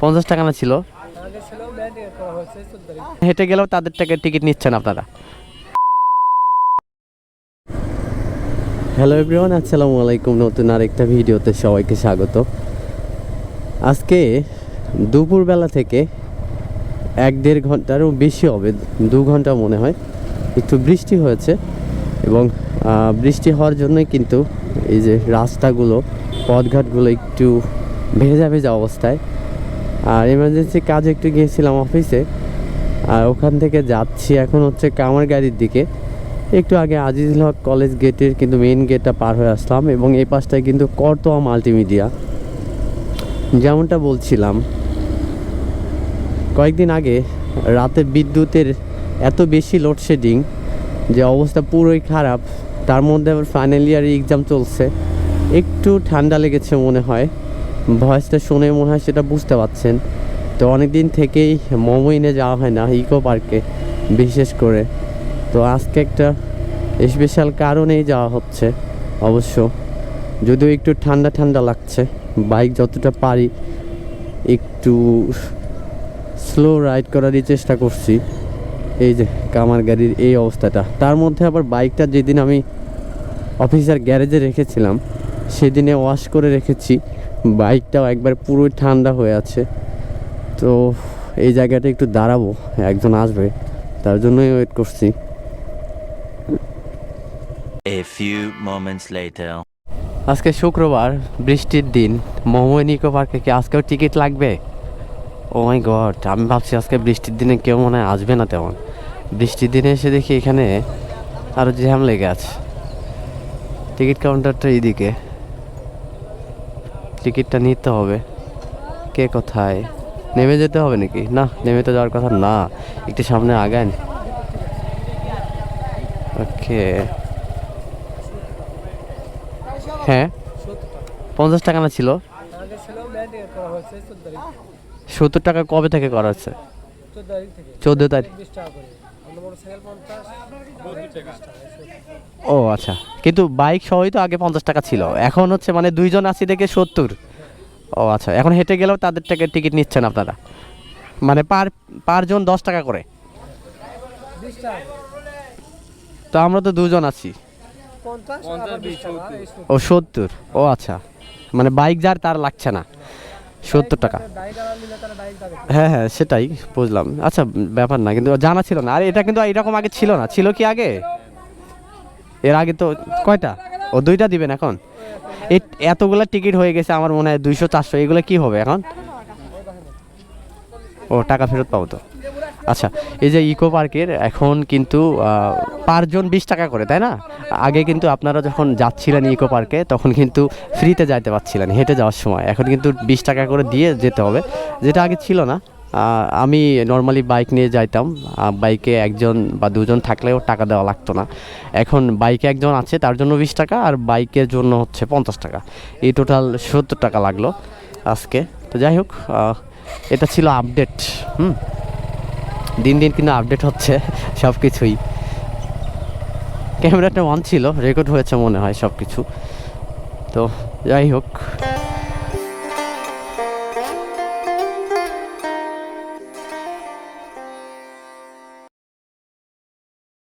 50 টাকা না ছিল? হেঁটে গেলেও তাদের থেকে টিকিট নিচ্ছেন আপনারা। হ্যালো এভরিওয়ান, আসসালামু আলাইকুম। নতুন আরেকটা ভিডিওতে সবাইকে স্বাগত। আজকে দুপুরবেলা থেকে 1-1.5 ঘন্টারও বেশি হবে, 2 ঘন্টা মনে হয়, একটু বৃষ্টি হয়েছে এবং বৃষ্টি হওয়ার জন্যই কিন্তু এই যে রাস্তাগুলো, পথঘাটগুলো একটু ভেজা ভেজা অবস্থায়। আর এমার্জেন্সি কাজে একটু গিয়েছিলাম অফিসে, আর ওখান থেকে যাচ্ছি এখন হচ্ছে কামারগাড়ির দিকে। একটু আগে আজিজুল হক কলেজ গেটের কিন্তু মেইন গেটটা পার হয়ে আসলাম এবং এই পাশটায় কিন্তু করতোয়া মাল্টিমিডিয়া। যেমনটা বলছিলাম, কয়েকদিন আগে রাতে বিদ্যুতের এত বেশি লোডশেডিং যে অবস্থা পুরোই খারাপ। তার মধ্যে আবার ফাইনাল ইয়ারের এক্সাম চলছে, একটু ঠান্ডা লেগেছে মনে হয়, ভয়েসটা শুনে মনে হয় সেটা বুঝতে পারছেন। তো অনেক দিন থেকেই মমইনে যাওয়া হয় না, ইকো পার্কে বিশেষ করে। তো আজকে একটা স্পেশাল কারণেই যাওয়া হচ্ছে অবশ্য, যদিও একটু ঠান্ডা ঠান্ডা লাগছে। বাইক যতটা পারি একটু স্লো রাইড করারই চেষ্টা করছি। এই যে কামার গাড়ির এই অবস্থাটা, তার মধ্যে আবার বাইকটা যেদিন আমি অফিসের গ্যারেজে রেখেছিলাম সেদিনে ওয়াশ করে রেখেছি, বাইকটাও একবার পুরো ঠান্ডা হয়ে আছে। তো এই জায়গাটা একটু দাঁড়াবো, একজন আসবে, তার জন্যই ওয়েট করছি। A few moments later. আজকে শুক্রবার, বৃষ্টির দিন, মোহামেডান ইকো পার্কে কি আজকেও টিকিট লাগবে? ও মাই গড, আমি ভাবছি আজকে বৃষ্টির দিনে কেউ মনে হয় আসবে না তেমন। বৃষ্টির দিনে এসে দেখি এখানে আরও জ্যাম লেগে আছে। টিকিট কাউন্টারটা এইদিকে, টিকিটটা নিতে হবে। কে কোথায়? নেমে যেতে হবে নাকি? না, নেমে তো যাওয়ার কথা না, একটু সামনে আগান। ওকে, হ্যাঁ 50 টাকা না ছিল? 70 টাকা কবে থেকে করা হচ্ছে? 14 তারিখ। ও আচ্ছা, কিন্তু বাইক সহই তো আগে 50 টাকা ছিল, এখন হচ্ছে মানে 2 জন আছি থেকে 70। ও আচ্ছা, এখন হেঁটে গেলেও তাদের থেকে টিকিট নিচ্ছেন আপনারা, মানে পার জন 10 টাকা করে। তো আমরা তো 2 জন আছি। ও 70, ও আচ্ছা, মানে বাইক যার তার লাগছে না 70 টাকা। হ্যাঁ হ্যাঁ, সেটাই বুঝলাম। আচ্ছা, ব্যাপার না, কিন্তু জানা ছিল না। আর এটা কিন্তু এরকম আগে ছিল না, ছিল কি আগে? এর আগে তো কয়টা? ও 2টা দিবেন এখন? এতগুলা টিকিট হয়ে গেছে আমার মনে হয় 200-400, এগুলো কি হবে এখন? ও টাকা ফেরত পাবো তো? আচ্ছা, এই যে ইকো পার্কের এখন কিন্তু পার জন 20 টাকা করে, তাই না? আগে কিন্তু আপনারা যখন যাচ্ছিলেন ইকো পার্কে তখন কিন্তু ফ্রিতে যাইতে পারছিলেন হেঁটে যাওয়ার সময়, এখন কিন্তু 20 টাকা করে দিয়ে যেতে হবে, যেটা আগে ছিল না। আমি নর্মালি বাইক নিয়ে যাইতাম, বাইকে 1জন বা 2জন থাকলেও টাকা দেওয়া লাগতো না। এখন বাইকে 1জন আছে, তার জন্য 20 টাকা, আর বাইকের জন্য হচ্ছে 50 টাকা। এই টোটাল 70 টাকা লাগলো আজকে। তো যাই হোক, এটা ছিল আপডেট। দিন দিন কিন্তু আপডেট হচ্ছে সব কিছুই। ক্যামেরাটা অন ছিল, রেকর্ড হয়েছে মনে হয় সব কিছু। তো যাই হোক।